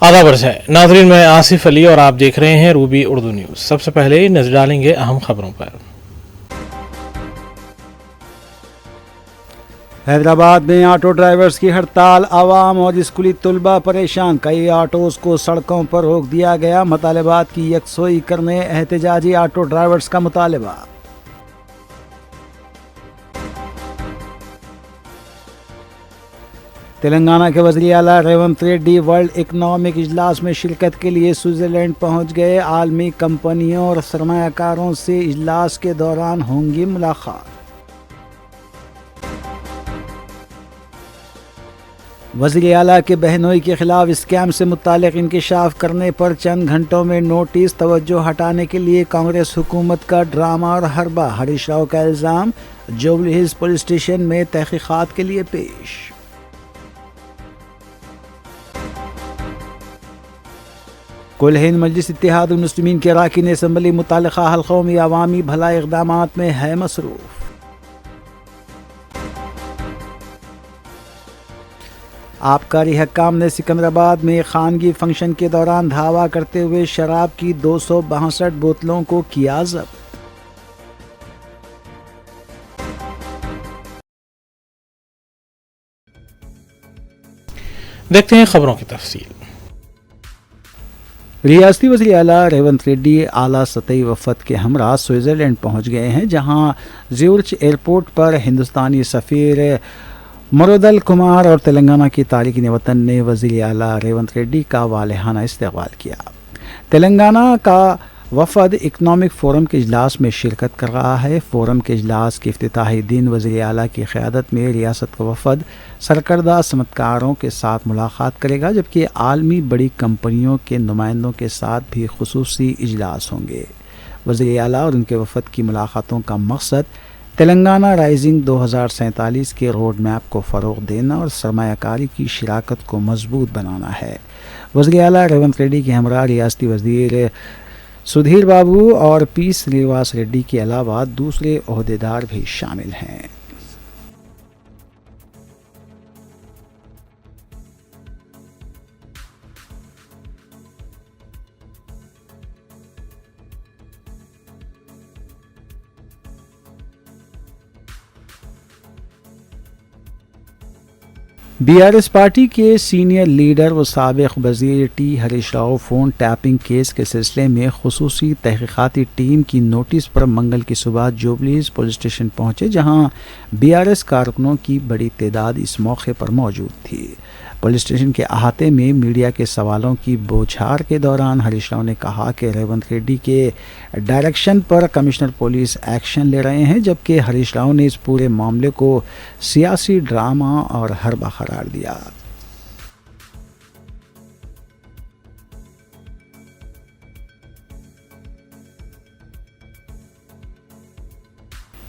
आधा वर्ष है। नाजरीन, मैं आसिफ अली और आप देख रहे हैं रूबी उर्दू न्यूज़। सबसे पहले नजर डालेंगे अहम खबरों पर। हैदराबाद में ऑटो ड्राइवर्स की हड़ताल, आवाम और स्कूली तलबा परेशान। कई ऑटोज को सड़कों पर रोक दिया गया। मुतालबात की यकसोई करने एहतजाजी ऑटो ड्राइवर्स का मुतालबा। तेलंगाना के वज़ीर आला रेवंत रेड्डी वर्ल्ड इकनॉमिक इजलास में शिरकत के लिए स्विट्ज़रलैंड पहुंच गए। आलमी कंपनियों और सरमायाकारों से इजलास के दौरान होंगी मुलाकात। वज़ीर आला के बहनोई के खिलाफ स्कैम से मुतालिक इंकशाफ करने पर चंद घंटों में नोटिस। तवज्जो हटाने के लिए कांग्रेस हुकूमत का ड्रामा और हरबा। हरीश राव का इल्ज़ाम जुबली हिल्स पुलिस स्टेशन में तहकीकात के लिए पेश। कुल हिंद मजलिस इत्तेहाद मुस्लिमीन के अरकान असम्बली मुतालिका हल्कों में अवामी भलाई इक़दामात में है मसरूफ़। आबकारी हक्काम ने सिकंदराबाद में खानगी फंक्शन के दौरान धावा करते हुए शराब की 262 बोतलों को किया जब्त। देखते हैं खबरों की तफसील। रियासती वज़ीर आला रेवंत रेड्डी आला सतही वफ़द के हमरा स्विट्ज़रलैंड पहुंच गए हैं, जहां ज़्यूरिच एयरपोर्ट पर हिंदुस्तानी सफ़ीर मरुदल कुमार और तेलंगाना की तारिकीन वतन ने वज़ीर आला रेवंत रेड्डी का वालिहाना इस्तकबाल किया। तेलंगाना का वफ़द इकनॉमिक फ़ोरम के इजलास में शिरकत कर रहा है। फ़ोरम के इजलास के इफ्तिताही दिन वज़ीर आला की क़यादत में रियासत का वफ़द सरकर्दा सनअतकारों के साथ मुलाकात करेगा, जबकि आलमी बड़ी कंपनियों के नुमाइंदों के साथ भी खुसूसी इजलास होंगे। वज़ीर आला और उनके वफ़द की मुलाकातों का मकसद तेलंगाना राइजिंग 2047 के रोड मैप को फ़रोग़ देना और सरमायाकारी की शराकत को मजबूत बनाना है। वज़ीर आला रेवंत रेड्डी के हमरा रियासती वज़ीर सुधीर बाबू और पी श्रीनिवास रेड्डी के अलावा दूसरे ओहदेदार भी शामिल हैं। बीआरएस पार्टी के सीनियर लीडर व साबिक़ वज़ीर T Harish Rao phone tapping case के सिलसिले में खुसूसी तहक़ीक़ाती टीम की नोटिस पर मंगल की सुबह जुबली हिल्स पुलिस स्टेशन पहुंचे, जहां बीआरएस कारकुनों की बड़ी तादाद इस मौके पर मौजूद थी। पुलिस स्टेशन के अहाते में मीडिया के सवालों की बौछार के दौरान हरीश राव ने कहा कि रेवंत रेड्डी के डायरेक्शन पर कमिश्नर पुलिस एक्शन ले रहे हैं, जबकि हरीश राव ने इस पूरे मामले को सियासी ड्रामा और हरबा करार दिया।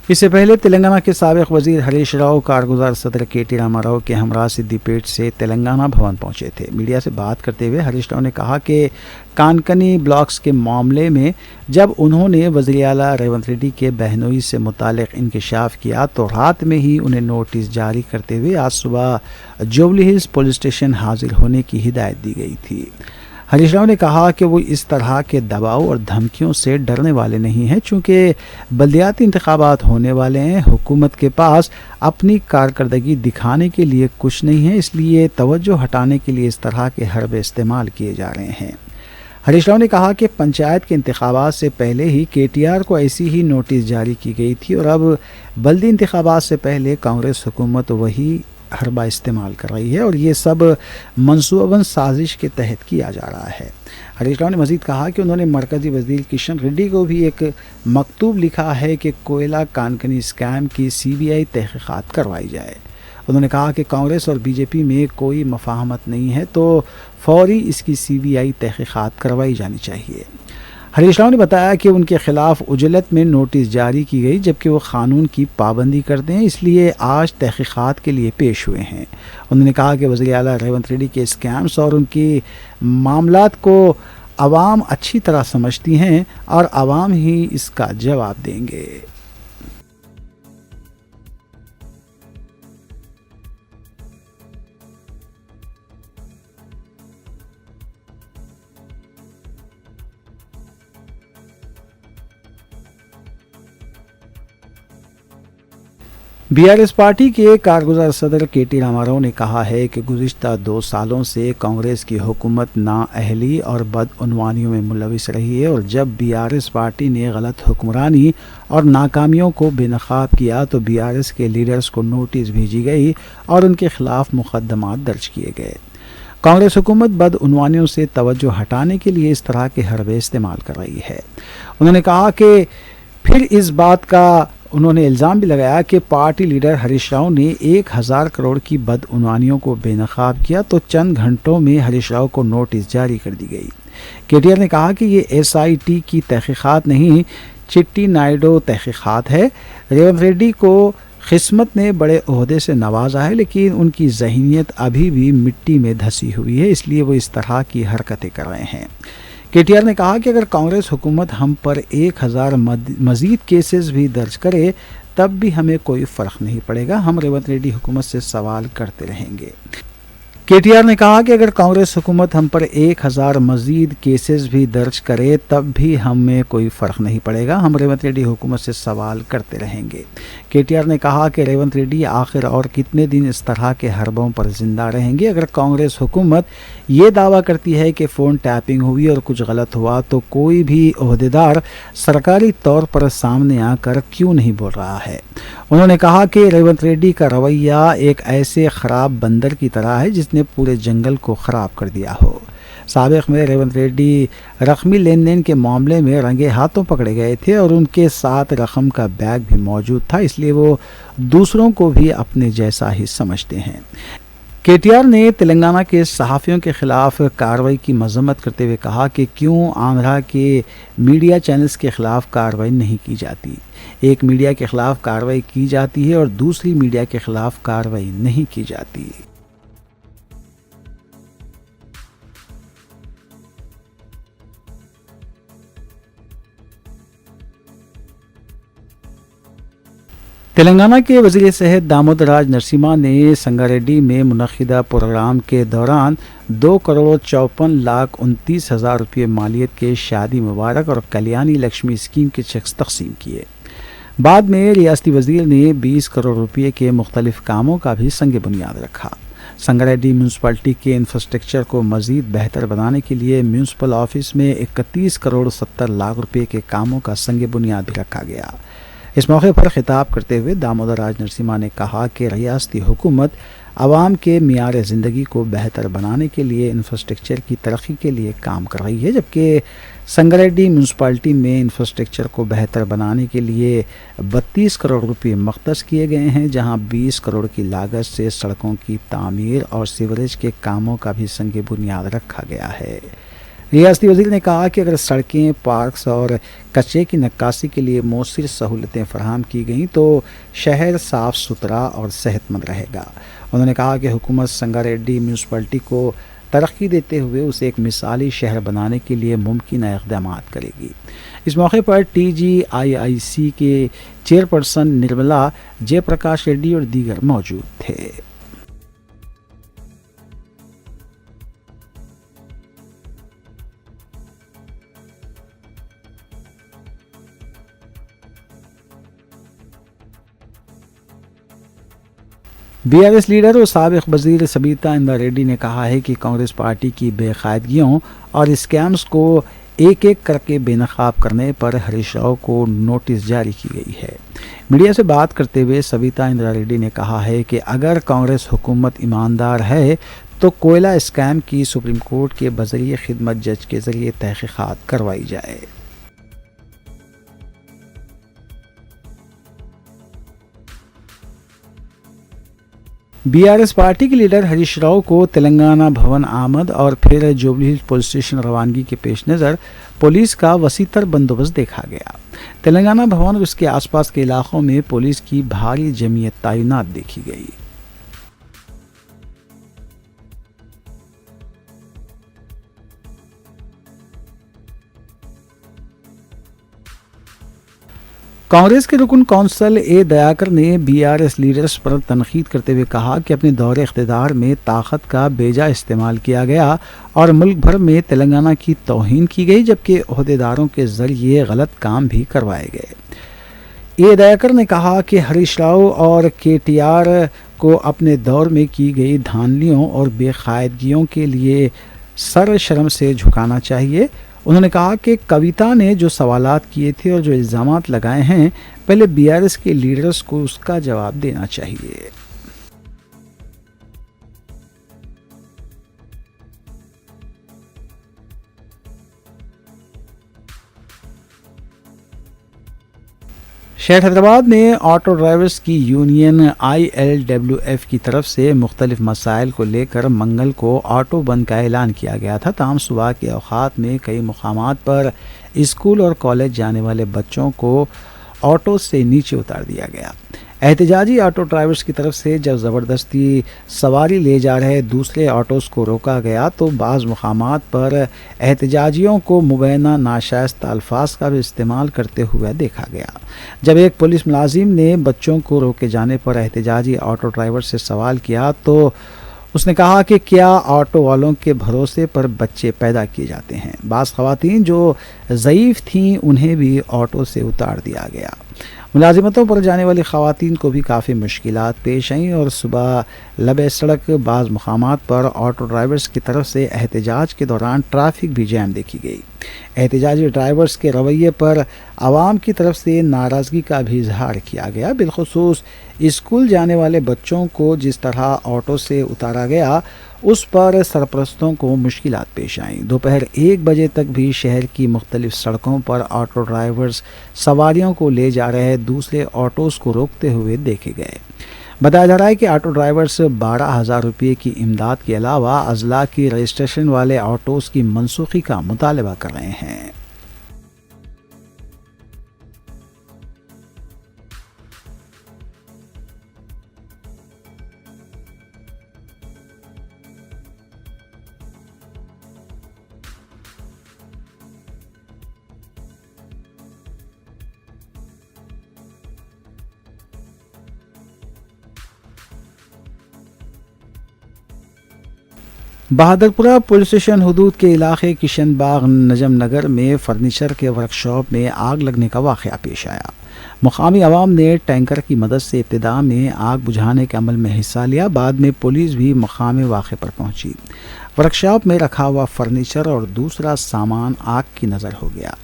इससे पहले तेलंगाना के साबिक़ वज़ीर हरीश राव कारगुज़ार सदर के.टी. रामाराव के हमरा सिद्दीपेट से तेलंगाना भवन पहुंचे थे। मीडिया से बात करते हुए हरीश राव ने कहा कि कानकनी ब्लॉक्स के मामले में जब उन्होंने वज़ीर आला रेवंत रेड्डी के बहनोई से मुतालिक इंकशाफ किया तो रात में ही उन्हें नोटिस जारी करते हुए आज सुबह जुबली हिल्स पुलिस स्टेशन हाजिर होने की हिदायत दी गई थी। हरीश राव ने कहा कि वो इस तरह के दबाव और धमकियों से डरने वाले नहीं हैं, चूँकि बल्दियाती इंतखाबात होने वाले हैं। हुकूमत के पास अपनी कारकर्दगी दिखाने के लिए कुछ नहीं है, इसलिए तवज्जो हटाने के लिए इस तरह के हरबे इस्तेमाल किए जा रहे हैं। हरीश राव ने कहा कि पंचायत के इंतखाबात से पहले ही केटीआर को ऐसी ही नोटिस जारी की गई थी और अब बल्दी इंतखाबात से पहले कांग्रेस हुकूमत वही हरबा इस्तेमाल कर रही है और ये सब मंसूबबंद साजिश के तहत किया जा रहा है। हरीश राव ने मज़ीद कहा कि उन्होंने मरकज़ी वज़ीर किशन रेड्डी को भी एक मकतूब लिखा है कि कोयला कानकनी स्कैम की सीबीआई तहक़ीक़ात करवाई जाए। उन्होंने कहा कि कांग्रेस और बीजेपी में कोई मफाहमत नहीं है तो फौरी इसकी सीबीआई तहक़ीक़ात करवाई जानी चाहिए। हरीश राव ने बताया कि उनके खिलाफ उजलत में नोटिस जारी की गई, जबकि वो कानून की पाबंदी करते हैं, इसलिए आज तहक़ीक़ात के लिए पेश हुए हैं। उन्होंने कहा कि वज़ीर आला रेवंत रेड्डी के स्कैम्स और उनकी मामलात को आवाम अच्छी तरह समझती हैं और आवाम ही इसका जवाब देंगे। BRS پارٹی کے کارگزار صدر KT راما راؤ نے کہا ہے کہ گزشتہ 2 سالوں سے کانگریس کی حکومت نااہلی اور بدعنوانیوں میں ملوث رہی ہے، اور جب BRS پارٹی نے غلط حکمرانی اور ناکامیوں کو بے نقاب کیا تو BRS کے لیڈرز کو نوٹس بھیجی گئی اور ان کے خلاف مقدمات درج کیے گئے۔ کانگریس حکومت بدعنوانیوں سے توجہ ہٹانے کے لیے اس طرح کے حربے استعمال کر رہی ہے۔ انہوں نے کہا کہ پھر اس بات کا انہوں نے الزام بھی لگایا کہ پارٹی لیڈر ہریش راؤ نے 1000 کروڑ کی بدعنوانیوں کو بے نقاب کیا تو چند گھنٹوں میں ہریش راؤ کو نوٹس جاری کر دی گئی۔ KTR نے کہا کہ یہ SIT کی تحقیقات نہیں، چٹی نائیڈو تحقیقات ہے۔ ریونت ریڈی کو قسمت نے بڑے عہدے سے نوازا ہے، لیکن ان کی ذہنیت ابھی بھی مٹی میں دھسی ہوئی ہے، اس لیے وہ اس طرح کی حرکتیں کر رہے ہیں۔ KTR نے کہا کہ اگر کانگریس حکومت ہم پر 1000 مزید کیسز بھی درج کرے تب بھی ہمیں کوئی فرق نہیں پڑے گا، ہم ریونت ریڈی حکومت سے سوال کرتے رہیں گے۔ KTR نے کہا کہ اگر کانگریس حکومت ہم پر 1000 مزید کیسز بھی درج کرے تب بھی ہمیں کوئی فرق نہیں پڑے گا، ہم ریونت ریڈی حکومت سے سوال کرتے رہیں گے۔ KTR نے کہا کہ ریونت ریڈی آخر اور کتنے دن اس طرح کے حربوں پر زندہ رہیں گے؟ اگر کانگریس حکومت یہ دعویٰ کرتی ہے کہ فون ٹیپنگ ہوئی اور کچھ غلط ہوا تو کوئی بھی عہدیدار سرکاری طور پر سامنے آ کر کیوں نہیں بول رہا ہے؟ انہوں نے کہا کہ ریونت ریڈی کا رویہ ایک ایسے خراب بندر کی طرح ہے جس نے پورے جنگل کو خراب کر دیا ہو۔ سابق میں ریونت ریڈی رقمی لین دین کے معاملے میں رنگے ہاتھوں پکڑے گئے تھے اور ان کے ساتھ رقم کا بیگ بھی موجود تھا، اس لیے وہ دوسروں کو بھی اپنے جیسا ہی سمجھتے ہیں۔ KTR نے تلنگانہ کے صحافیوں کے خلاف کارروائی کی مذمت کرتے ہوئے کہا کہ کیوں آندھرا کے میڈیا چینلز کے خلاف کارروائی نہیں کی جاتی؟ ایک میڈیا کے خلاف کارروائی کی جاتی ہے اور دوسری میڈیا کے خلاف کارروائی نہیں کی جاتی۔ تلنگانہ کے وزیر صحت دامودر راج نرسمہا نے سنگاریڈی میں منعقدہ پروگرام کے دوران 2,54,29,000 روپے مالیت کے شادی مبارک اور کلیانی لکشمی اسکیم کے چیکس تقسیم کیے۔ بعد میں ریاستی وزیر نے 20 کروڑ روپے کے مختلف کاموں کا بھی سنگ بنیاد رکھا۔ سنگاریڈی میونسپلٹی کے انفراسٹرکچر کو مزید بہتر بنانے کے لیے میونسپل آفس میں 31 کروڑ 70 لاکھ روپے کے کاموں کا سنگ بنیاد بھی رکھا گیا۔ اس موقع پر خطاب کرتے ہوئے دامودر راج نرسمہا نے کہا کہ ریاستی حکومت عوام کے معیار زندگی کو بہتر بنانے کے لیے انفراسٹرکچر کی ترقی کے لیے کام کر رہی ہے، جبکہ سنگاریڈی میونسپلٹی میں انفراسٹرکچر کو بہتر بنانے کے لیے 32 کروڑ روپے مختص کیے گئے ہیں، جہاں 20 کروڑ کی لاگت سے سڑکوں کی تعمیر اور سیوریج کے کاموں کا بھی سنگ بنیاد رکھا گیا ہے۔ ریاستی وزیر نے کہا کہ اگر سڑکیں، پارکس اور کچرے کی نکاسی کے لیے مؤثر سہولتیں فراہم کی گئیں تو شہر صاف ستھرا اور صحت مند رہے گا۔ انہوں نے کہا کہ حکومت سنگاریڈی میونسپلٹی کو ترقی دیتے ہوئے اسے ایک مثالی شہر بنانے کے لیے ممکنہ اقدامات کرے گی۔ اس موقع پر TGIIC کے چیئرپرسن نرملا جے پرکاش ریڈی اور دیگر موجود تھے۔ BRS لیڈر اور سابق وزیر سبیتا اندا ریڈی نے کہا ہے کہ کانگریس پارٹی کی بے قاعدگیوں اور اسکیمز کو ایک ایک کر کے بے نقاب کرنے پر ہریش راؤ کو نوٹس جاری کی گئی ہے۔ میڈیا سے بات کرتے ہوئے سبیتا اندا ریڈی نے کہا ہے کہ اگر کانگریس حکومت ایماندار ہے تو کوئلہ اسکیم کی سپریم کورٹ کے بذریعہ خدمت جج کے ذریعے تحقیقات کروائی جائے۔ BRS پارٹی کے لیڈر ہریش راؤ کو تلنگانہ بھون آمد اور پھر جوبلی ہلز پولیس اسٹیشن روانگی کے پیش نظر پولیس کا وسیع تر بندوبست دیکھا گیا۔ تلنگانہ بھون اور اس کے آس پاس کے علاقوں میں پولیس کی بھاری جمعیت تعینات دیکھی گئی۔ کانگریس کے رکن کونسل اے دیاکر نے BRS لیڈرز پر تنقید کرتے ہوئے کہا کہ اپنے دور اقتدار میں طاقت کا بیجا استعمال کیا گیا اور ملک بھر میں تلنگانہ کی توہین کی گئی، جبکہ عہدیداروں کے ذریعے غلط کام بھی کروائے گئے۔ اے دیاکر نے کہا کہ ہریش راؤ اور کے ٹی آر کو اپنے دور میں کی گئی دھاندلیوں اور بے قاعدگیوں کے لیے سر شرم سے جھکانا چاہیے۔ انہوں نے کہا کہ کویتا نے جو سوالات کیے تھے اور جو الزامات لگائے ہیں، پہلے بی آر ایس کے لیڈرز کو اس کا جواب دینا چاہیے۔ شہر حیدرآباد میں آٹو ڈرائیورز کی یونین ILWF کی طرف سے مختلف مسائل کو لے کر منگل کو آٹو بند کا اعلان کیا گیا تھا، تاہم صبح کے اوقات میں کئی مقامات پر اسکول اور کالج جانے والے بچوں کو آٹو سے نیچے اتار دیا گیا۔ احتجاجی آٹو ڈرائیورز کی طرف سے جب زبردستی سواری لے جا رہے دوسرے آٹوز کو روکا گیا تو بعض مقامات پر احتجاجیوں کو مبینہ ناشائستہ الفاظ کا بھی استعمال کرتے ہوئے دیکھا گیا۔ جب ایک پولیس ملازم نے بچوں کو روکے جانے پر احتجاجی آٹو ڈرائیور سے سوال کیا تو اس نے کہا کہ کیا آٹو والوں کے بھروسے پر بچے پیدا کیے جاتے ہیں؟ بعض خواتین جو ضعیف تھیں انہیں بھی آٹو سے اتار دیا گیا۔ ملازمتوں پر جانے والی خواتین کو بھی کافی مشکلات پیش آئیں اور صبح لبے سڑک بعض مقامات پر آٹو ڈرائیورز کی طرف سے احتجاج کے دوران ٹریفک بھی جام دیکھی گئی۔ احتجاجی ڈرائیورز کے رویے پر عوام کی طرف سے ناراضگی کا بھی اظہار کیا گیا، بالخصوص اسکول جانے والے بچوں کو جس طرح آٹو سے اتارا گیا اس پر سرپرستوں کو مشکلات پیش آئیں۔ دوپہر 1 بجے تک بھی شہر کی مختلف سڑکوں پر آٹو ڈرائیورز سواریوں کو لے جا رہے دوسرے آٹوز کو روکتے ہوئے دیکھے گئے۔ بتایا جا رہا ہے کہ آٹو ڈرائیورز 12,000 روپے کی امداد کے علاوہ اضلاع کی رجسٹریشن والے آٹوز کی منسوخی کا مطالبہ کر رہے ہیں۔ بہادرپورہ پولیس اسٹیشن حدود کے علاقے کشن باغ نجم نگر میں فرنیچر کے ورکشاپ میں آگ لگنے کا واقعہ پیش آیا۔ مقامی عوام نے ٹینکر کی مدد سے ابتدا میں آگ بجھانے کے عمل میں حصہ لیا، بعد میں پولیس بھی مقام واقعے پر پہنچی۔ ورکشاپ میں رکھا ہوا فرنیچر اور دوسرا سامان آگ کی نظر ہو گیا۔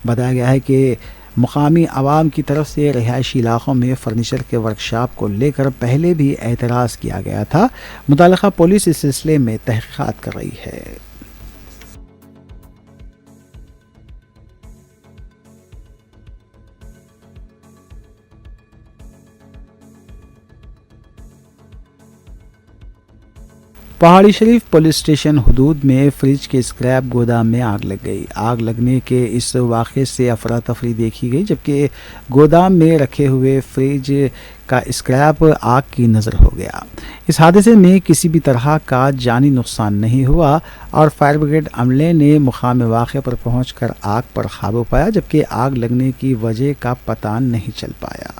بتایا گیا ہے کہ مقامی عوام کی طرف سے رہائشی علاقوں میں فرنیچر کے ورکشاپ کو لے کر پہلے بھی اعتراض کیا گیا تھا۔ متعلقہ پولیس اس سلسلے میں تحقیقات کر رہی ہے۔ پہاڑی شریف پولیس اسٹیشن حدود میں فریج کے اسکریپ گودام میں آگ لگ گئی۔ آگ لگنے کے اس واقعے سے افراتفری دیکھی گئی، جبکہ گودام میں رکھے ہوئے فریج کا اسکریپ آگ کی نظر ہو گیا۔ اس حادثے میں کسی بھی طرح کا جانی نقصان نہیں ہوا اور فائر بریگیڈ عملے نے مقام واقعے پر پہنچ کر آگ پر قابو پایا، جبکہ آگ لگنے کی وجہ کا پتہ نہیں چل پایا۔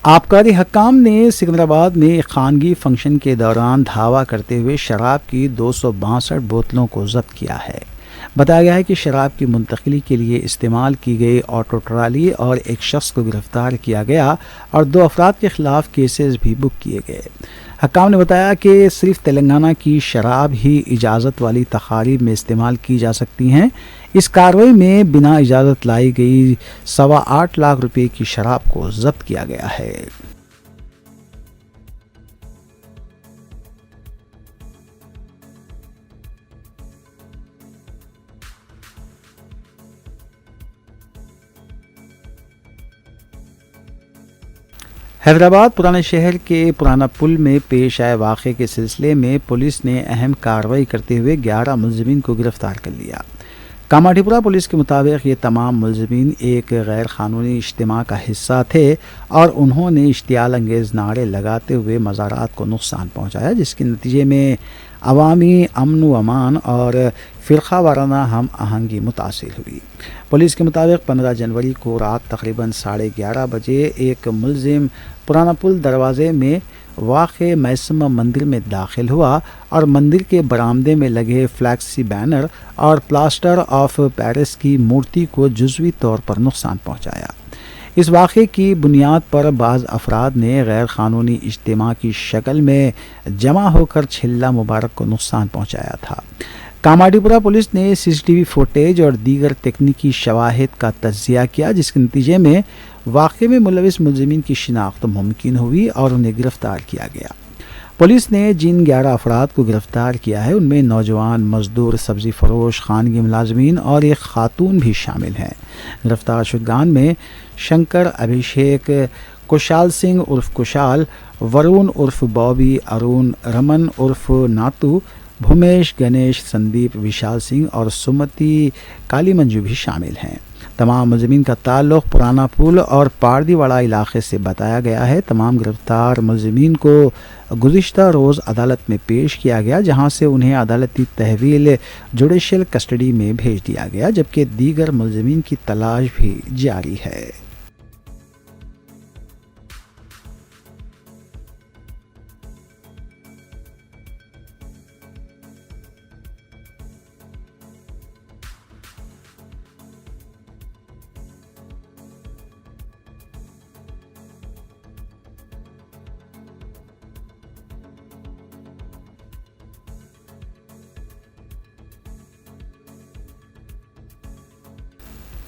آبکاری حکام نے سکندرآباد میں ایک خانگی فنکشن کے دوران دھاوا کرتے ہوئے شراب کی 262 بوتلوں کو ضبط کیا ہے۔ بتایا گیا ہے کہ شراب کی منتقلی کے لیے استعمال کی گئی آٹو ٹرالی اور ایک شخص کو گرفتار کیا گیا اور 2 افراد کے خلاف کیسز بھی بک کیے گئے۔ حکام نے بتایا کہ صرف تلنگانہ کی شراب ہی اجازت والی تقاریب میں استعمال کی جا سکتی ہیں۔ اس کارروائی میں بنا اجازت لائی گئی 8.25 لاکھ روپے کی شراب کو ضبط کیا گیا ہے۔ حیدرآباد پرانے شہر کے پرانا پل میں پیش آئے واقعے کے سلسلے میں پولیس نے اہم کارروائی کرتے ہوئے 11 ملزمین کو گرفتار کر لیا۔ کاماٹھی پورہ پولیس کے مطابق یہ تمام ملزمین ایک غیر قانونی اجتماع کا حصہ تھے اور انہوں نے اشتعال انگیز نعرے لگاتے ہوئے مزارات کو نقصان پہنچایا، جس کے نتیجے میں अवामी अमन व अमान और फ़िरक़ा वाराना हम आहंगी मुतासिर हुई। पुलिस के मुताबिक 15 जनवरी को रात तकरीबन 11:30 बजे एक मुलजिम पुराना पुल दरवाज़े में वाक़े मैसमा मंदिर में दाखिल हुआ और मंदिर के बरामदे में लगे फ्लैक्सी बैनर और प्लास्टर ऑफ पेरिस की मूर्ति को जुज़वी तौर पर नुकसान पहुँचाया। इस वाक़े की बुनियाद पर बाज़ अफराद ने गैर क़ानूनी इज्तिमा की शक्ल में जमा होकर छिल्ला मुबारक को नुकसान पहुँचाया था। कामाडीपुरा पुलिस ने CCTV फुटेज और दीगर तकनीकी शवाहिद का तज्ज़िया किया, जिसके नतीजे में वाक़े में मुलविस मुलज़िमीन की शिनाख्त मुमकिन हुई और उन्हें गिरफ़्तार किया गया। पुलिस ने जिन 11 अफराद को गिरफ़्तार किया है उनमें नौजवान मज़दूर, सब्ज़ी फ़रोश, खानगी मुलाज़मीन और एक ख़ातून भी शामिल हैं। गिरफ़्तार शुदगान में शंकर, अभिषेक, कुशाल सिंह उर्फ कुशाल, वरुण उर्फ बॉबी, अरुण, रमन उर्फ नातू, भूमेश, गणेश, संदीप, विशाल सिंह और सुमति काली मंजू भी शामिल हैं। तमाम मुलज़िमीन का ताल्लुक़ पुराना पुल और पारदीवाड़ा इलाके से बताया गया है। तमाम गिरफ़्तार मुलज़िमीन को गुज़िश्ता रोज़ अदालत में पेश किया गया, जहां से उन्हें अदालती तहवील जुडिशल कस्टडी में भेज दिया गया, जबकि दीगर मुलज़िमीन की तलाश भी जारी है।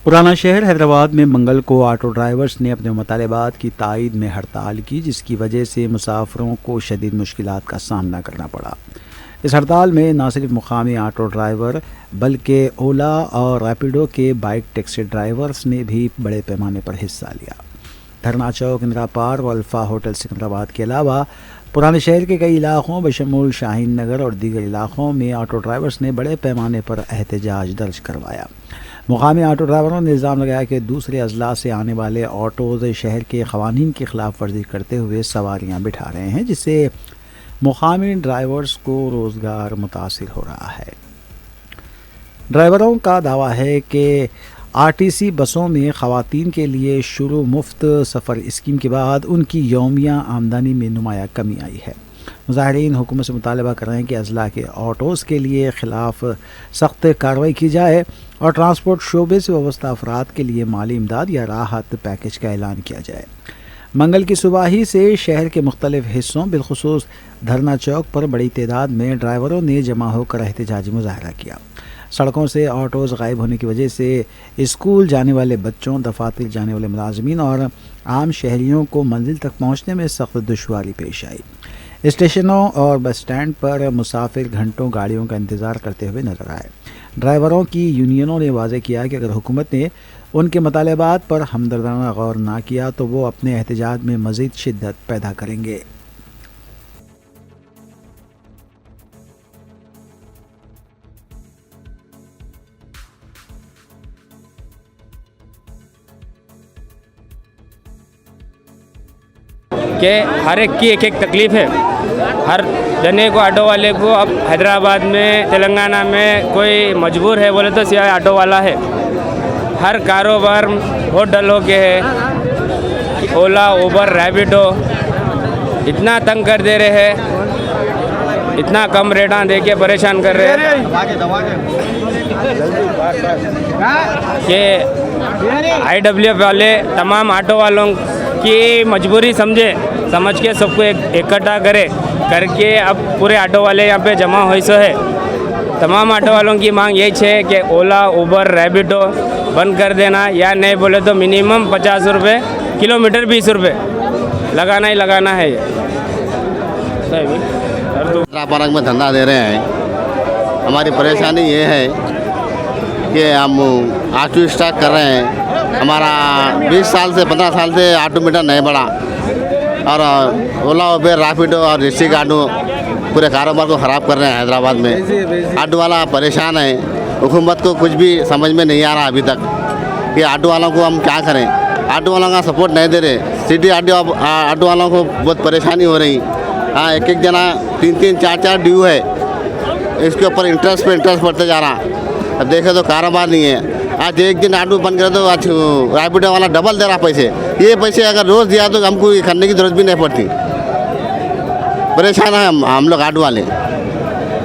पुराना शहर हैदराबाद में मंगल को ऑटो ड्राइवर्स ने अपने मुतालबात की तायीद में हड़ताल की, जिसकी वजह से मुसाफिरों को शदीद मुश्किलात का सामना करना पड़ा। इस हड़ताल में न सिर्फ मुकामी ऑटो ड्राइवर बल्कि ओला और रैपिडो के बाइक टैक्सी ड्राइवर्स ने भी बड़े पैमाने पर हिस्सा लिया। धरना चौक, इंदिरा पार्क और अल्फा होटल सिकंदराबाद के अलावा पुराने शहर के कई इलाकों बशमूल शाहीन नगर और दीगर इलाकों में ऑटो ड्राइवर्स ने बड़े पैमाने पर एहतजाज दर्ज करवाया। मुकामी ऑटो ड्राइवरों ने इल्ज़ाम लगाया कि दूसरे अजला से आने वाले ऑटोज़ शहर के क़वानीन की खिलाफ वर्जी करते हुए सवारियां बिठा रहे हैं, जिससे मुकामी ड्राइवर्स को रोज़गार मुतासिर हो रहा है। ड्राइवरों का दावा है कि RTC बसों में ख़वातीन के लिए शुरू मुफ्त सफ़र स्कीम के बाद उनकी यौमिया आमदनी में नुमाया कमी आई है। मुज़ाहिरीन हुकूमत से मुतालबा कर रहे हैं कि अजला के ऑटोज़ के लिए ख़िलाफ़ सख्त कार्रवाई की जाए और ट्रांसपोर्ट शोबे से वाबस्ता अफराद के लिए माली इमदाद या राहत पैकेज का ऐलान किया जाए। मंगल की सुबह ही से शहर के मुख्तलिफ हिस्सों बिलखुसूस धरना चौक पर बड़ी तादाद में ड्राइवरों ने जमा होकर एहतजाजी मुजाहरा किया। सड़कों से ऑटोज़ गायब होने की वजह से स्कूल जाने वाले बच्चों, दफातर जाने वाले मुलाजमीन और आम शहरियों को मंजिल तक पहुँचने में सख्त दुश्वारी पेश आई। स्टेशनों और बस स्टैंड पर मुसाफिर घंटों गाड़ियों का इंतज़ार करते हुए नजर आए। ड्राइवरों की यूनियनों ने वाज़ेह किया कि अगर हुकूमत ने उनके मुतालबात पर हमदर्दाना गौर ना किया तो वो अपने एहतजाज में मज़ीद शिद्दत पैदा करेंगे। कि हर एक की एक तकलीफ़ है। हर जने को, ऑटो वाले को अब हैदराबाद में, तेलंगाना में कोई मजबूर है बोले तो सिर्फ ऑटो वाला है। हर कारोबार बहुत डल हो गए है। ओला, उबर, रैपिडो इतना तंग कर दे रहे हैं, इतना कम रेटा दे के परेशान कर रहे हैं कि IWF वाले तमाम ऑटो वालों की मजबूरी समझ के सबको इकट्ठा करके अब पूरे ऑटो वाले यहाँ पे जमा हुई सो है। तमाम ऑटो वालों की मांग यही है कि ओला, उबर, रैपिडो बंद कर देना, या नहीं बोले तो मिनिमम 50 रुपये किलोमीटर, 20 रुपये लगाना ही लगाना है। पार्क में धंधा दे रहे हैं। हमारी परेशानी ये है कि हम ऑटो स्टार्ट कर रहे हैं। हमारा 20 साल से 15 साल से ऑटो मीटर नहीं बढ़ा और ओला, उबर, रैपिडो और डिस्ट्रिक्ट ऑटो पूरे कारोबार को ख़राब कर रहे हैं। हैदराबाद में ऑटो वाला परेशान है। हुकूमत को कुछ भी समझ में नहीं आ रहा अभी तक कि ऑटो वालों को हम क्या करें। ऑटो वालों का सपोर्ट नहीं दे रहे। सिटी ऑटो वालों को बहुत परेशानी हो रही। हाँ, एक जना 3-3, 4-4 ड्यू है। इसके ऊपर इंटरेस्ट पे इंटरेस्ट बढ़ते जा रहा। अब देखे तो कारोबार नहीं है। आज एक दिन ऑटो बंद करे तो आज रैपिडो वाला डबल दे रहा पैसे। ये पैसे अगर रोज़ दिया तो हमको ये करने की ज़रूरत भी नहीं पड़ती। परेशान है हम लोग ऑटो वाले।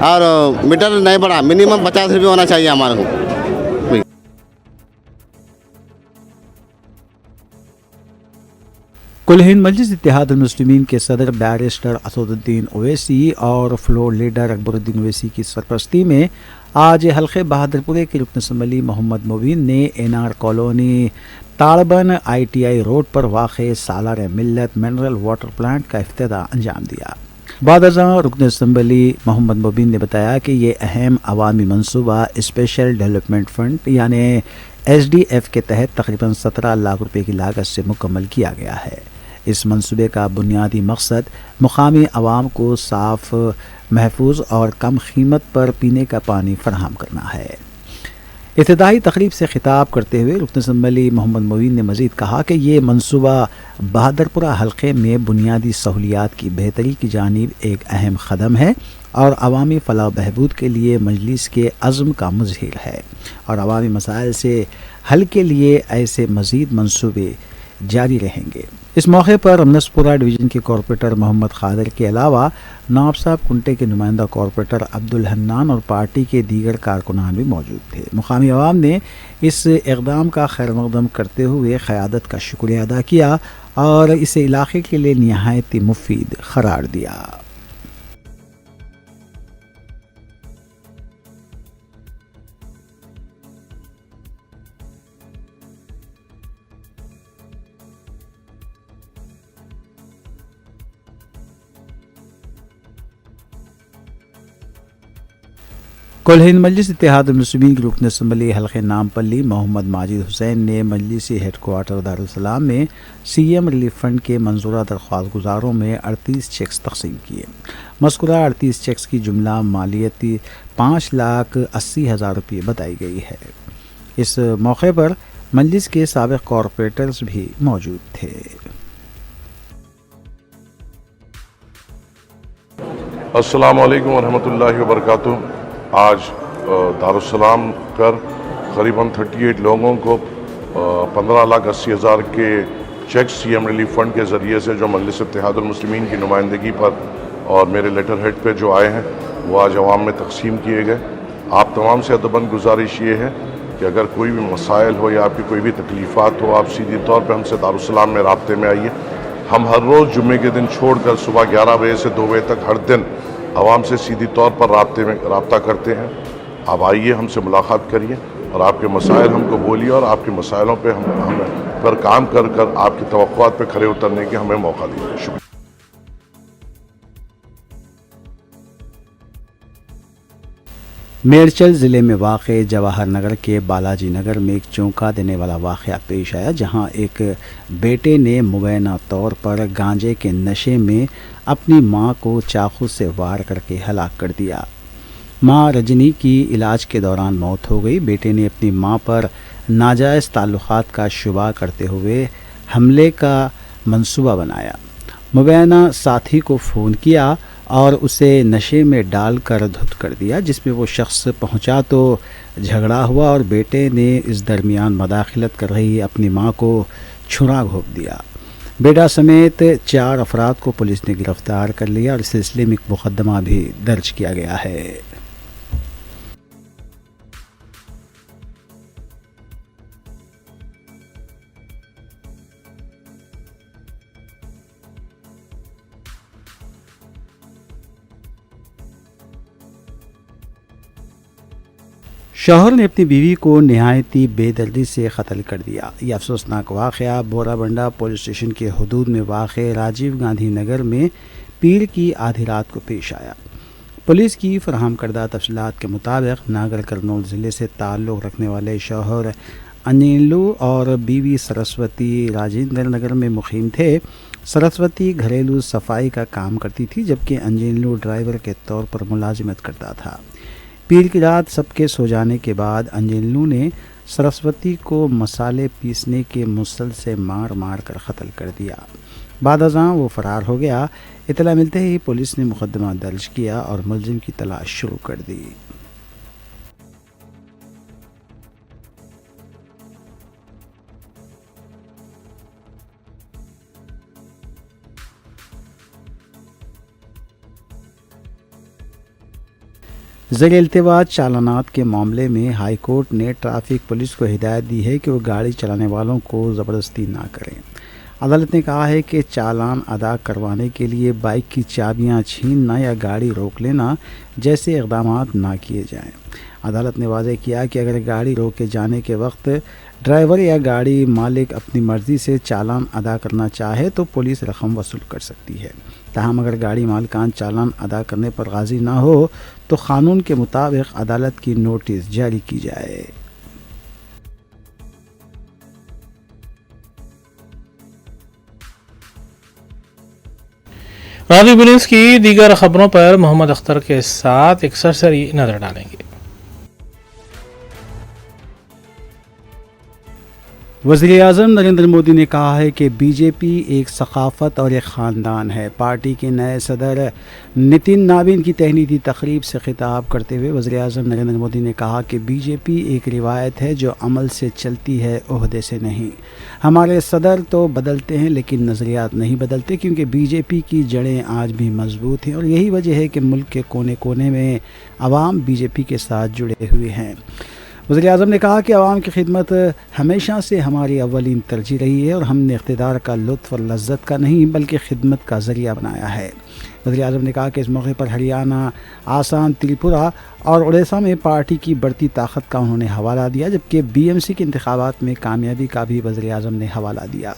और मीटर नहीं बढ़ा, मिनिमम 50 रुपये होना चाहिए हमारे को। कुल हिंद मजलिस इत्तेहादुल मुस्लिमीन के सदर बैरिस्टर असदुद्दीन ओवैसी और फ्लोर लीडर अकबरुद्दीन ओवैसी की सरपरस्ती में आज हल्के बहादुरपुरे के रुकन असम्बली मोहम्मद मुबीन ने एनआर कॉलोनी ताड़बन ITI रोड पर वाक़ सालार मिल्लत मिनरल वाटर प्लांट का इफ्तिताह अंजाम दिया। बादशाह रुकन असम्बली मोहम्मद मुबीन ने बताया कि ये अहम अवामी मनसूबा स्पेशल डेवलपमेंट फंड यानी SDF के तहत तकरीबन 17 लाख रुपए की लागत से मुकम्मल किया गया है। इस मंसूबे का बुनियादी मकसद मुकामी आवाम को साफ़, महफूज और कम कीमत पर पीने का पानी फराहम करना है। इब्तिदाई तकरीब से खिताब करते हुए रुकन असम्बली मोहम्मद मुबीन ने मज़ीद कहा कि ये मंसूबा बहादुरपुरा हल्के में बुनियादी सहूलियात की बेहतरी की जानिब एक अहम कदम है और अवामी फलाह बहबूद के लिए मजलिस के अज़्म का मुज़हिर है और अवामी मसाइल से हल के लिए ऐसे मज़ीद मंसूबे जारी रहेंगे। इस मौके पर रमनसपुरा डिवीज़न के कॉरपोरेटर मोहम्मद खादर के अलावा नवाब साहब कुंटे के नुमाइंदा कॉरपोरेटर अब्दुल हन्नान और पार्टी के दीगर कारकुनान भी मौजूद थे। मुकामी अवाम ने इस इक़दाम का खैर मक़दम करते हुए क़यादत का शुक्रिया अदा किया और इसे इलाक़े के लिए निहायत मुफीद करार दिया। कुल हिंद मजलिस इत्तेहादुल मुस्लिमीन की रुकन असम्बली हल्के नामपल्ली मोहम्मद माजिद हुसैन ने मजलिसी हेडक्वार्टर दारुस्सलाम में CM रिलीफ फंड के मंजूरा दरख्वास्त गुजारों में 38 चेक्स तकसीम किए। मज़कूरा 38 चेक्स की जुमला मालियती 5,80,000 रुपये बताई गई है। इस मौके पर मजलिस के साबिक़ कॉरपोरेटर्स भी मौजूद थे। अस्सलामु अलैकुम वरहमतुल्लाहि वबरकातुहू। आज दारुस्सलाम कर करीबन 38 लोगों को 15,80,000 के चेक CM रिलीफ फंड के ज़रिए से जो मजलिस इत्तेहादुल मुस्लिमीन की नुमाइंदगी पर और मेरे लेटर हेड पे जो आए हैं वो आज अवाम में तकसीम किए गए। आप तमाम से अदबन गुजारिश ये है कि अगर कोई भी मसाइल हो या आपकी कोई भी तकलीफ़ात हो, आप सीधी तौर पर हमसे दारुस्सलाम में राब्ते में आइए। हम हर रोज़ जुम्मे के दिन छोड़कर सुबह 11 बजे से 2 बजे तक हर दिन आवाम से सीधी तौर पर राब्ता करते हैं। आप आइए, हमसे मुलाकात करिए और आपके मसाइल हमको बोलिए और आपके मसाइलों पे हम पर काम कर आपकी तवक्कुआत पे खरे उतरने के हमें मौका दीजिए। शुक्रिया। मेरचल ज़िले में वाक़ जवाहर नगर के बालाजी नगर में एक चौंका देने वाला वाक़या पेश आया, जहां एक बेटे ने मुबैना तौर पर गांजे के नशे में अपनी मां को चाकू से वार करके हलाक कर दिया। मां रजनी की इलाज के दौरान मौत हो गई। बेटे ने अपनी मां पर नाजायज़ ताल्लुक़ात का शुबा करते हुए हमले का मंसूबा बनाया। मुबैना साथी को फ़ोन किया और उसे नशे में डाल कर धुत कर दिया, जिसमें वो शख्स पहुंचा तो झगड़ा हुआ और बेटे ने इस दरमियान मदाखिलत कर रही अपनी मां को छुरा घोंप दिया। बेटा समेत 4 अफराद को पुलिस ने गिरफ्तार कर लिया और इस सिलसिले में एक मुकदमा भी दर्ज किया गया है। शौहर ने अपनी बीवी को नहायती बेदर्दी से कत्ल कर दिया। यह अफसोसनाक वाक़या बोराबंडा पुलिस स्टेशन के हदूद में वाक़ राजीव गांधी नगर में पीर की आधी रात को पेश आया। पुलिस की फराहम करदा तफसीलात के मुताबिक नागर कर्नूल ज़िले से ताल्लुक़ रखने वाले शौहर अंजेलू और बीवी सरस्वती राजेंद्र नगर में मुक़ीम थे। सरस्वती घरेलू सफाई का काम करती थी, जबकि अंजेलू ड्राइवर के तौर पर मुलाजिमत करता था। पीर की रात सबके सो जाने के बाद अंजेलू ने सरस्वती को मसाले पीसने के मुसल से मार मार कर कत्ल कर दिया। بعد ازاں وہ فرار ہو گیا۔ اطلاع ملتے ہی پولیس نے مقدمہ درج کیا اور ملزم کی تلاش شروع کر دی۔ زیر التوا چالانات کے معاملے میں ہائی کورٹ نے ٹریفک پولیس کو ہدایت دی ہے کہ وہ گاڑی چلانے والوں کو زبردستی نہ کریں۔ عدالت نے کہا ہے کہ چالان ادا کروانے کے لیے بائک کی چابیاں چھیننا یا گاڑی روک لینا جیسے اقدامات نہ کیے جائیں۔ عدالت نے واضح کیا کہ اگر گاڑی روکے جانے کے وقت ڈرائیور یا گاڑی مالک اپنی مرضی سے چالان ادا کرنا چاہے تو پولیس رقم وصول کر سکتی ہے۔ تاہم اگر گاڑی مالکان چالان ادا کرنے پر راضی نہ ہو تو قانون کے مطابق عدالت کی نوٹس جاری کی جائے۔ رادیو بنیوز کی دیگر خبروں پر محمد اختر کے ساتھ ایک سرسری نظر ڈالیں گے۔ وزیر اعظم نریندر مودی نے کہا ہے کہ بی جے پی ایک ثقافت اور ایک خاندان ہے۔ پارٹی کے نئے صدر نتن نابین کی تہنیتی تقریب سے خطاب کرتے ہوئے وزیر اعظم نریندر مودی نے کہا کہ بی جے پی ایک روایت ہے جو عمل سے چلتی ہے، عہدے سے نہیں۔ ہمارے صدر تو بدلتے ہیں لیکن نظریات نہیں بدلتے، کیونکہ بی جے پی کی جڑیں آج بھی مضبوط ہیں اور یہی وجہ ہے کہ ملک کے کونے کونے میں عوام بی جے پی کے ساتھ جڑے ہوئے ہیں۔ وزیر اعظم نے کہا کہ عوام کی خدمت ہمیشہ سے ہماری اولین ترجیح رہی ہے اور ہم نے اقتدار کا لطف اور لذت کا نہیں بلکہ خدمت کا ذریعہ بنایا ہے۔ وزیر اعظم نے کہا کہ اس موقع پر ہریانہ، آسام، تریپورہ اور اڑیسہ میں پارٹی کی بڑھتی طاقت کا انہوں نے حوالہ دیا، جبکہ بی ایم سی کے انتخابات میں کامیابی کا بھی وزیر اعظم نے حوالہ دیا۔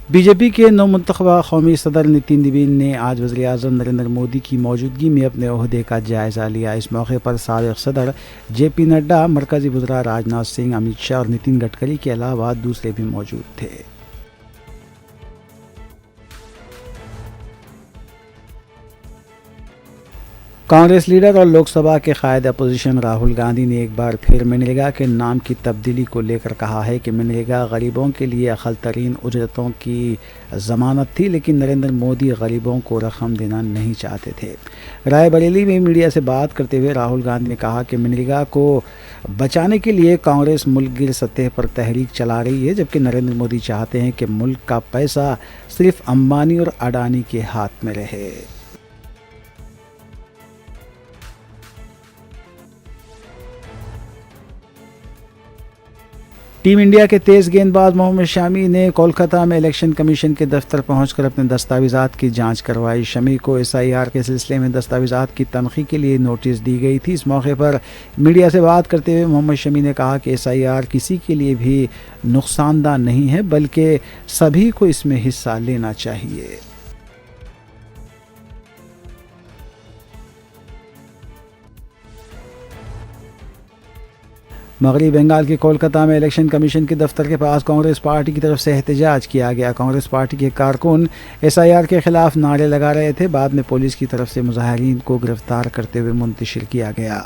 بی جے پی کے نو منتخبہ قومی صدر نتن نابین نے آج وزیر اعظم نریندر مودی کی موجودگی میں اپنے عہدے کا جائزہ لیا۔ اس موقع پر سابق صدر جے پی نڈا، مرکزی وزراء راجناتھ سنگھ، امت شاہ اور نتن گڈکری کے علاوہ دوسرے بھی موجود تھے۔ کانگریس لیڈر اور لوک سبھا کے قائد اپوزیشن راہل گاندھی نے ایک بار پھر منریگا کے نام کی تبدیلی کو لے کر کہا ہے کہ منریگا غریبوں کے لیے اقل ترین اجرتوں کی ضمانت تھی، لیکن نریندر مودی غریبوں کو رقم دینا نہیں چاہتے تھے۔ رائے بریلی میں میڈیا سے بات کرتے ہوئے راہل گاندھی نے کہا کہ منریگا کو بچانے کے لیے کانگریس ملک گیر سطح پر تحریک چلا رہی ہے، جبکہ نریندر مودی چاہتے ہیں کہ ملک کا پیسہ صرف امبانی اور اڈانی کے ہاتھ میں رہے۔ ٹیم انڈیا کے تیز گیند باز محمد شامی نے کولکتہ میں الیکشن کمیشن کے دفتر پہنچ کر اپنے دستاویزات کی جانچ کروائی۔ شامی کو ایس آئی آر کے سلسلے میں دستاویزات کی تنقیح کے لیے نوٹس دی گئی تھی۔ اس موقع پر میڈیا سے بات کرتے ہوئے محمد شامی نے کہا کہ ایس آئی آر کسی کے لیے بھی نقصان دہ نہیں ہے بلکہ سبھی کو اس میں حصہ لینا چاہیے۔ مغربی بنگال کے کولکتہ میں الیکشن کمیشن کے دفتر کے پاس کانگریس پارٹی کی طرف سے احتجاج کیا گیا۔ کانگریس پارٹی کے کارکن ایس آئی آر کے خلاف نعرے لگا رہے تھے، بعد میں پولیس کی طرف سے مظاہرین کو گرفتار کرتے ہوئے منتشر کیا گیا۔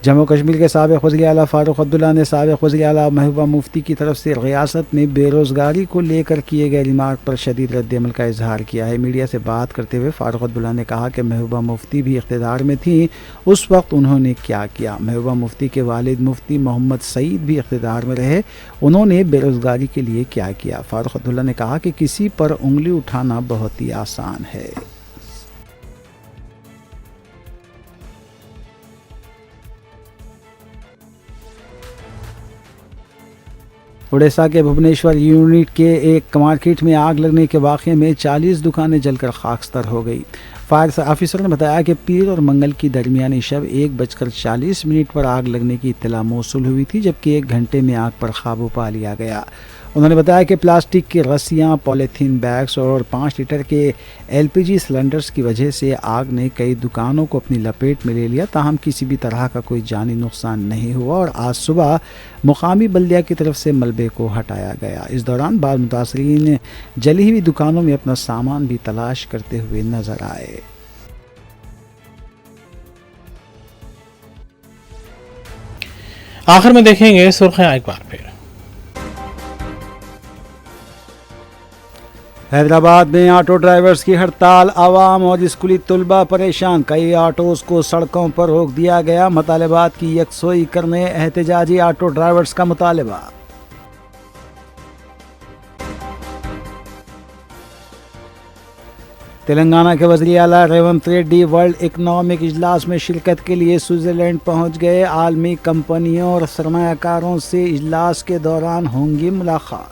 جموں کشمیر کے سابق وزیر اعلیٰ فاروق عبداللہ نے سابق وزیر اعلیٰ محبوبہ مفتی کی طرف سے ریاست میں بے روزگاری کو لے کر کیے گئے ریمارک پر شدید رد عمل کا اظہار کیا ہے۔ میڈیا سے بات کرتے ہوئے فاروق عبداللہ نے کہا کہ محبوبہ مفتی بھی اقتدار میں تھیں، اس وقت انہوں نے کیا کیا؟ محبوبہ مفتی کے والد مفتی محمد سعید بھی اقتدار میں رہے، انہوں نے بے روزگاری کے لیے کیا کیا؟ فاروق عبداللہ نے کہا کہ کسی پر انگلی اٹھانا بہت ہی آسان ہے۔ اڑیسہ کے بھبنیشور یونٹ کے ایک مارکیٹ میں آگ لگنے کے واقعے میں 40 دکانیں جل کر خاکستر ہو گئی۔ فائر آفیسر نے بتایا کہ پیر اور منگل کی درمیانی شب 1:40 پر آگ لگنے کی اطلاع موصول ہوئی تھی، جبکہ 1 گھنٹے میں آگ پر قابو پا لیا گیا۔ उन्होंने बताया कि प्लास्टिक की रस्सियां, पॉलीथीन बैग्स और 5 लीटर के LPG सिलेंडर्स की वजह से आग ने कई दुकानों को अपनी लपेट में ले लिया। ताहम किसी भी तरह का कोई जानी नुकसान नहीं हुआ और आज सुबह मुकामी बल्दिया की तरफ से मलबे को हटाया गया। इस दौरान बाद मुतासरीन जली हुई दुकानों में अपना सामान भी तलाश करते हुए नजर आए। आखिर में देखेंगे सुर्खियां एक बार फिर। हैदराबाद में ऑटो ड्राइवर्स की हड़ताल, आवाम और स्कूली तलबा परेशान। कई ऑटोज को सड़कों पर रोक दिया गया। मुतालबात की यकसोई करने एहतजाजी ऑटो ड्राइवर्स का मुतालबा। तेलंगाना के वज़ीर आला रेवंत रेड्डी वर्ल्ड इकनॉमिक इजलास में शिरकत के लिए स्विट्ज़रलैंड पहुंच गए। आलमी कंपनियों और सरमायाकारों से इजलास के दौरान होंगी मुलाकात।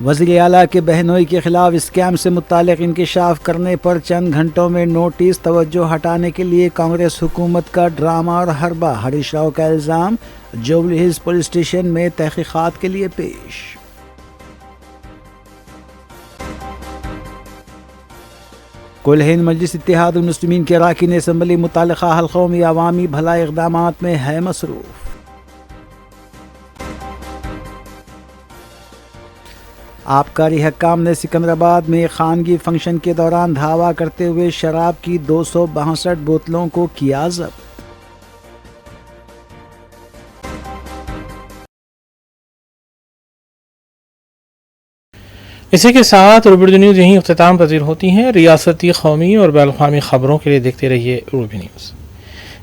वज़ीर आला के बहनोई के खिलाफ स्कैम से मुतालिक इंकशाफ करने पर चंद घंटों में नोटिस। तवज्जो हटाने के लिए कांग्रेस हुकूमत का ड्रामा और हरबा। हरीश राव का इल्ज़ाम जुबली हिल्स पुलिस स्टेशन में तहकीकात के लिए पेश। कुल हिंद मजलिस इत्तेहादुल मुस्लिमीन के अरकान असम्बली मुतालिका हल्कों में अवामी भलाई इक़दामात में है मसरूफ़। आबकारी हकाम ने सिकंदराबाद में खानगी फंक्शन के दौरान धावा करते हुए शराब की 262 बोतलों को किया जब्त। इसी के साथ रूबी न्यूज़ यहीं इख्तिताम पजीर होती हैं। रियासती, कौमी और बैनुल-अक़वामी खबरों के लिए देखते रहिए रूबी न्यूज़।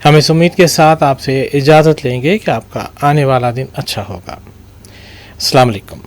हम इस उम्मीद के साथ आपसे इजाज़त लेंगे कि आपका आने वाला दिन अच्छा होगा। अस्सलाम वालेकुम।